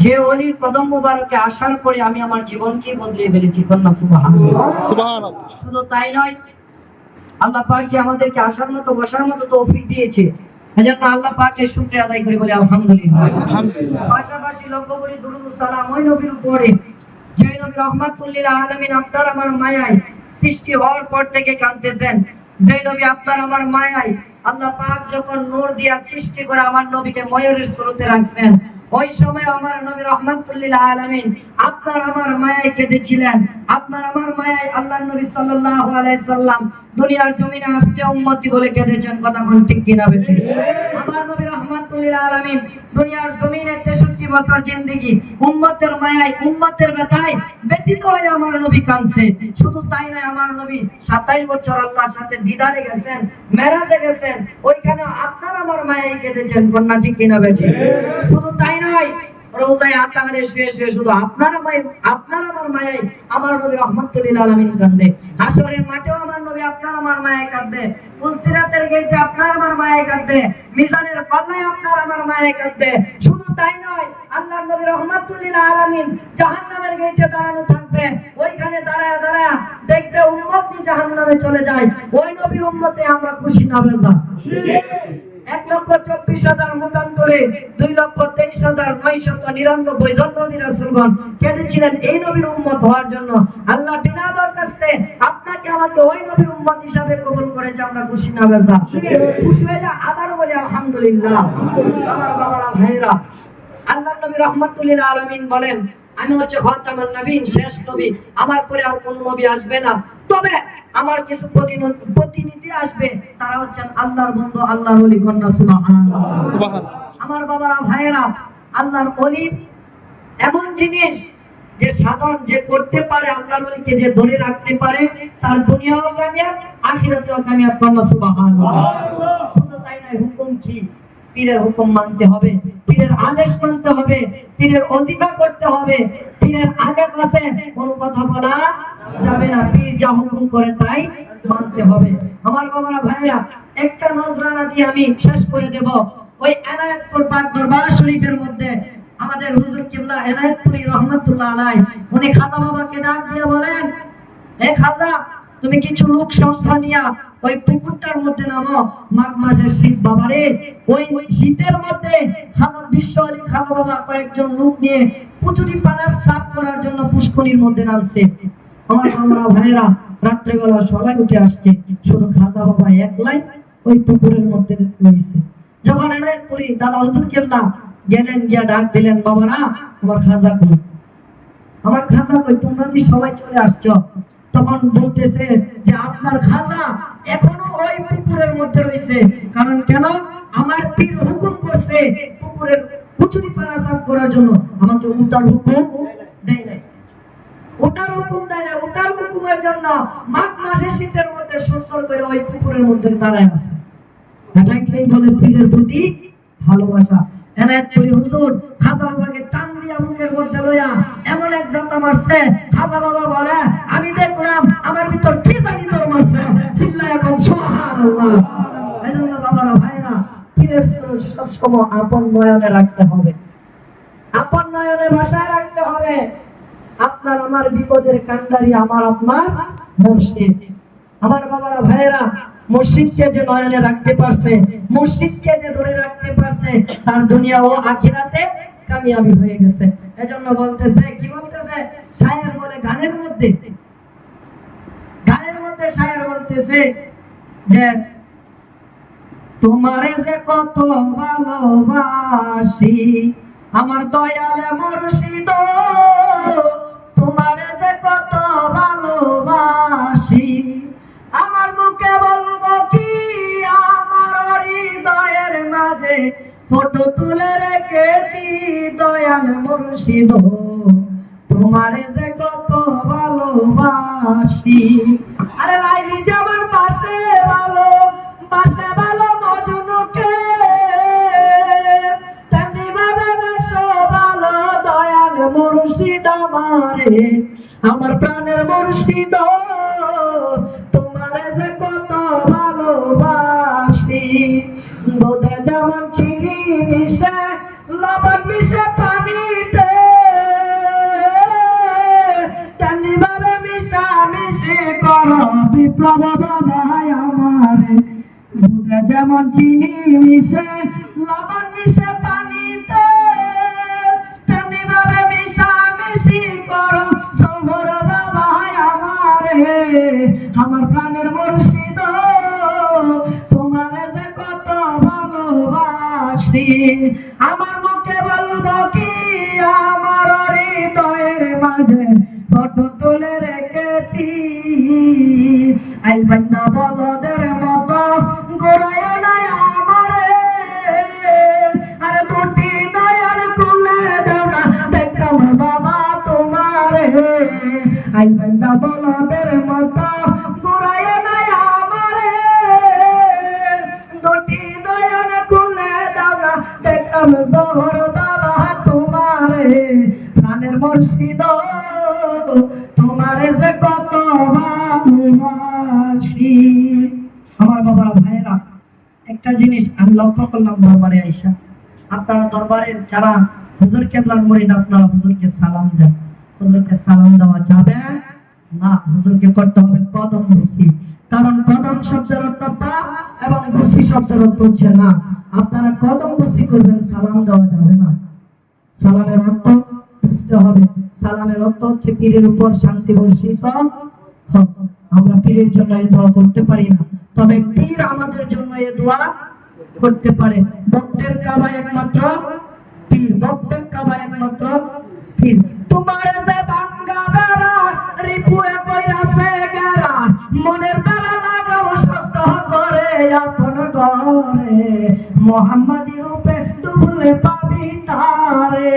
যে ওলির কদম মুবারকে আসার পরে আমি আমার জীবনকে বদলে ফেলেছি। কন্যা সুবহানাল্লাহ। সুবহানাল্লাহ। শুধু তাই নয়, আল্লাহ পাক যে আমাদেরকে আসার মতো বসার মতো তৌফিক দিয়েছে, এজন্য আল্লাহ পাকের শুকরিয়া আদায় করি, বলি আলহামদুলিল্লাহ। আলহামদুলিল্লাহ। পাশাপাশি লক্ষ্য করি দুরূদ ও সালাম ওই নবীর উপরে যে নবী রাহমাতুল লিল আলামিন, আপনার আমার মায়ায় সৃষ্টি হওয়ার পর থেকে কাঁদতেছেন। যে নবী আপনার আমার মায়ায় আল্লাহ পাক যখন নূর দিয়া সৃষ্টি করে আমার নবীকে ময়ূরের স্রোতে রাখছেন, ওই সময় আমার নবী রাহমাতুল লিল আলামিন আপনার আমার মায়ায় কেঁদেছিলেন। আপনার আমার মায়ায় আল্লাহর নবী সাল্লাল্লাহু আলাইহি সাল্লাম দুনিয়ার জমিনে আসছে উম্মতি বলে কেঁদেছেন। কথা কোন ঠিক কিনা বেঠিক? আমার নবী রাহমাতুল লিল আলামিন দুনিয়ার জমিনে 63 বছর জিন্দেগি উম্মতের মায়ায় উম্মতের ব্যথায় ব্যতীত হয়ে আমার নবী কাঁদছে। শুধু তাই নয়, আমার নবী 27 বছর আল্লাহর সাথে দিদারে গেছেন, মেরাজে গেছেন, ওইখানে আপনার আমার মায়ায় কেঁদেছেন। কন্যা ঠিক কিনা বেঠিক? শুধু তাই নয়, রোজায় আতাহারে শুয়ে শুয়ে শুধু আপনার আমার মায়ায় আমার নবী রাহমাতুল লিল আলামিন কাঁদে। হাসরের মাঠেও আমার নবী আপনার আমার মায়ায় কাঁদবে। ফুলসিরাতের গেটে আপনার আমার মায়ায় কাঁদবে। মিজানের পাল্লায় আপনার আমার মায়ায় কাঁদবে। শুধু তাই নয়, আল্লাহর নবী রাহমাতুল লিল আলামিন জাহান্নামের গেটে দাঁড়ানো থাকবে। ওইখানে দাঁড়ায়া দাঁড়ায়া দেখবে উম্মত নি জাহান্নামে চলে যায়। ওই নবীর উম্মতে আমরা খুশি না বেজা? 1,24,000 মতান্তরে 2,23,999 জন নবী রাসূলগণ কেঁদেছিলেন এই নবীর উম্মত হওয়ার জন্য। আল্লাহ বিনা দরখাস্তে আপনাকে আমাকে ওই নবীর উম্মত হিসাবে কবুল করেছে। আমরা খুশি না বেজা? খুশি হয়ে আবার বলি আলহামদুলিল্লাহ। আমার বাবারা ভাইরা, আল্লাহর নবী রাহমাতুল লিল আলামিন বলেন, আমি হচ্ছে খাতামুন নবীন, শেষ নবী। আমার পরে আর কোন নবী আসবে না, তবে আমার কিছু প্রতিনিধি আসবে, তারা হচ্ছেন আল্লাহর বন্ধু, আল্লাহর ওলি। কন্যা সুবহানাল্লাহ। আমার বাবারা ভাইয়েরা, আল্লাহর ওলি এমন জিনিস যে সাধন যে করতে পারে, আল্লাহর ওলিকে যে ধরে রাখতে পারে, তার দুনিয়াও কামিয়াব, আখিরাতেও কামিয়াব। কন্যা সুবহানাল্লাহ। শুধু তাই নয়, হুকুম কি? পীরের হুকুম মানতে হবে, পীরের আদেশ মানতে হবে, পীরের ওজিফা করতে হবে, পীরের আগে পাশে কোনো কথা বলা যাবে না। পীর যা হুকুম করে তাই মানতে হবে। আমার বাবারা ভাইরা, একটা নজরানা দিয়ে আমি শেষ করে দেব। ওই এনায়েতপুর পাক দরবার শরীফের মধ্যে আমাদের হুজুর কিবলা এনায়েতপুরী রহমাতুল্লাহ আলাইহি উনি খাজা বাবাকে ডাক দিয়ে বলেন, হে খাজা, তুমি কিছু লোক সংখ্যা নিয়া ওই পুকুরটার মধ্যে নামো। মাঘ মাসের শীত বাবারে, ওই শীতের মধ্যে খাজা বিশ্ব আলী খাজা বাবা কয়েকজন লোক নিয়ে পুচুরি পানার সাফ করার জন্য পুষ্করিণীর মধ্যে নামছে। আমার বাবারা ভাইরা, রাত্রেবেলা সবাই উঠে আসছে, শুধু খাজা বাবা একলাই ওই পুকুরের মধ্যে রয়েছে। যখন এনায়েতপুরী দাদা হুজুর কিবলা গেলেন, গিয়া ডাক দিলেন, বাবারা আমার খাজা কই, আমার খাজা কই, তোমরা কি সবাই চলে আসছো? তখন বলতেছে যে আপনার খাজা এখনো ওই পুকুরের মধ্যে রয়েছে। কারণ কেন? আমার পীর হুকুম করছে পুকুরের কুচুরি পানা সাফ করার জন্য, আমাকে উল্টার হুকুম দেয় নাই। ওটার হুকুম দেয় না, ওটার হুকুমের জন্য মাঘ মাসের শীতের মধ্যে সুন্দর করে ওই পুকুরের মধ্যে দাঁড়ায় আছে। এটাকেই বলে পীরের প্রতি ভালোবাসা। এনায়েতপুরী হুজুর খাজা বাবাকে টান দিয়া মুখের মধ্যে লইয়া এমন এক জাতা মারছে, খাজা বাবা বলে, আমি দেখলাম আমার ভিতর কি জানি তোর মারছে, চিল্লায়া কোন সুবহানাল্লাহ। এজন্য বাবারা ভাইরা, পীরের সব সময় আপন নয়নে রাখতে হবে, আপন নয়নে ভাষায় রাখতে হবে। আপনার আমার বিপদের কান্ডারি আমার আপনার মুর্শিদ। আমার বাবারা ভাইরা, মুর্শিদকে যে নয়নে রাখতে পারছে, মুর্শিদকে যে ধরে রাখতে পারছে, তার দুনিয়া ও আখিরাতে কামিয়াবি হয়ে গেছে। এজন্য বলতেছে, কি বলতেছে শায়ের বলে, গানের মধ্যে শায়ের বলতেছে যে তোমারে যে কত ভালোবাসি আমার দয়ালে মুর্শিদ, তোমারে যে কত ভালোবাসি আমার মুখে বলবো কি, আমার হৃদয়ের মাঝে ফটো তুলে রেখেছি দয়াল মুর্শিদ, তোমারে যে কত ভালোবাসি। আরে লাইলি যেমন পাশে ভালো পাশে ভালো মজনুকে, তেমনি ভাবে বেশো ভালো দয়াল মুর্শিদ আমারে, আমার প্রাণের মুর্শিদ, তোমারে যে কত ভালোবাসি। দুধে যেমন চিনি মিশে লবণ মিশে পানিতে, বিপ্লব বাবাই আমারে দুধে যেমন চিনি মিশে লবণ মিশে পানিতে তেমনি ভাবে মিশামিশি করো শহর বাবাই আমারে আমার প্রাণের মুর্শিদ তোমারে যে কত ভালোবাসি আমার মুখে বলবো কি আমার হৃদয়ের মাঝে ফটো তুলে রেখেছি আই বান্দা বলদের মতো গোড়ায় নাই আমারে আরে দুটি নয়ন খুলে দাও না দেখতাম বাবা তোমারে আই বান্দা বলদের মতো গোড়ায় নাই আমারে দুটি নয়ন খুলে দাও না দেখতাম জহর বাবা তোমারে প্রাণের মুর্শিদ তোমারে যে কত ভালোবাসি আমার বাবারা ভাইয়েরা একটা জিনিস আমি লক্ষ্য করলাম দরবারে আইসা আপনারা দরবারের যারা হুজুর কেবলার মুরিদ আপনারা হুজুরকে সালাম দেন হুজুরকে সালাম দেওয়া যাবে না হুজুরকে করতে হবে কদম বুসি কারণ কদম শব্দের অর্থ পা এবং বুসি শব্দের অর্থ হচ্ছে না আপনারা কদম বুসি করবেন সালাম দেওয়া যাবে না সালামের অর্থ বুঝতে হবে সালামের অর্থ হচ্ছে পীরের উপর শান্তি বর্ষিত হোক আমরা পীরের জন্য এই দোয়া করতে পারি না তবে পীর আমাদের জন্য এই দোয়া করতে পারে ভক্তের কাবা একমাত্র পীর ভক্তের কাবা একমাত্র পীর তোমার যে ভাঙ্গা বেড়া রিপুয়ে কইরাছে গেরা মনের বেড়া লাগাও সত্য করে আপন ঘরে মোহাম্মদী রূপে ডুবলে পাবি তারে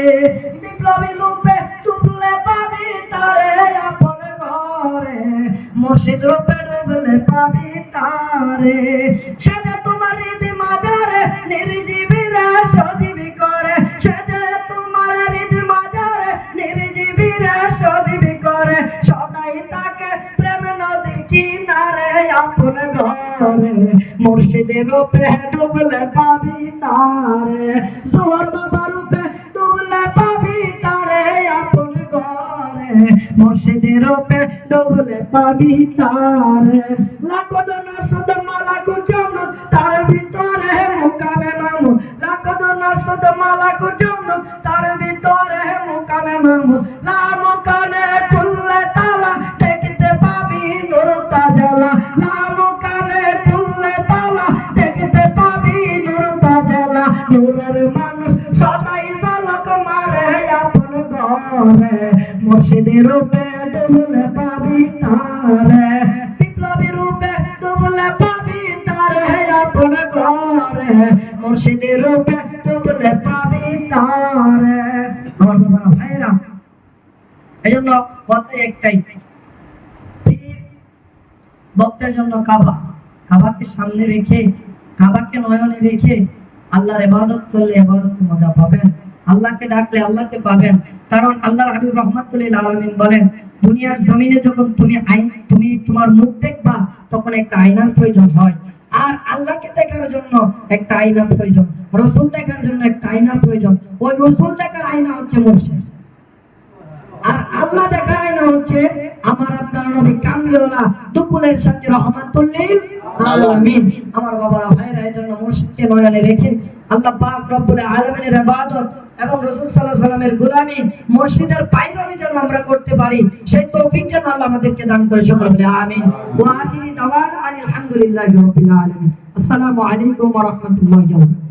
বিপ্লবী রূপে ডুবলে পাবি তারে আপন ঘরে মুর্শিদ রূপে ডুবলে পাবি তারে সেটা তোমার হৃদয় মাঝারে নির্জীবী রে সজীবী করে সেটা তোমার হৃদয় মাঝারে নির্জীবী রে সজীবী করে সদাই তাকে প্রেম নদীর কিনারে আপন ঘরে মুর্শিদের রূপে ডুবলে পাবি তারে জোহর বাবা রূপে ডুবলে পাবি তারে আপন ঘরে মুর্শিদের রূপে ডুবলে পাবি তারে লাখো দনা সুদ মালা কুচম তার ভিতরে মুকামে মামুদ লাখো দনা সুদ মালা কুচম তার ভিতরে মুকামে মামুদ লা মুকানে খুললে তালা দেখতে পাবি নূর তাজালা লা মুকানে খুললে তালা দেখতে পাবি নূর তাজালা নূরের মানুষ সদাই ঝলক মারে আপন ঘরে মুর্শিদের রূপে ডুবলে পাবি তারে বিপ্লবী রূপে ডুবলে পাবি তারে আপন ঘরে মুর্শিদের রূপে ডুবলে পাবি তারে আমার বাবারা ভাইরা এজন্য কথা একটাই ভক্তের জন্য কাবা কাবাকে সামনে রেখে কাবাকে নয়নে রেখে আল্লাহর ইবাদত করলে ইবাদতে মজা পাবেন আল্লাহকে ডাকলে আল্লাহকে পাবেন কারণ আল্লাহর হাবিব রাহমাতুল লিল আলামিন বলেন দুনিয়ার জমিনে যখন তুমি তোমার মুখ দেখবা তখন একটা আয়নার প্রয়োজন হয় আর আল্লাহকে দেখার জন্য একটা আয়না প্রয়োজন রাসূল দেখার জন্য একটা আয়না প্রয়োজন ওই রাসূল দেখার আয়না হচ্ছে মুর্শিদ আর আল্লাহ দেখার আয়না হচ্ছে আমার আপনার নবী কামলিওয়ালা দুকুলের সাথে রহমাতুল লিল আলামিন আমার বাবারা ভাইরা এজন্য মুর্শিদকে নয়নে রেখে আল্লাহ পাক রব্বুল আলামিনের ইবাদত এবং রাসূল সাল্লাল্লাহু আলাইহি ওয়াসাল্লামের গোলামি মুর্শিদের পায়রামি যেন আমরা করতে পারি সেই তৌফিক যেন আল্লাহ আমাদেরকে দান করে সকলে বলে আমিন ওয়া আখিরি দাওয়ানা আলহামদুলিল্লাহি রাব্বিল আলামিন আসসালামু আলাইকুম ওয়া রাহমাতুল্লাহি ওয়া বারাকাতুহু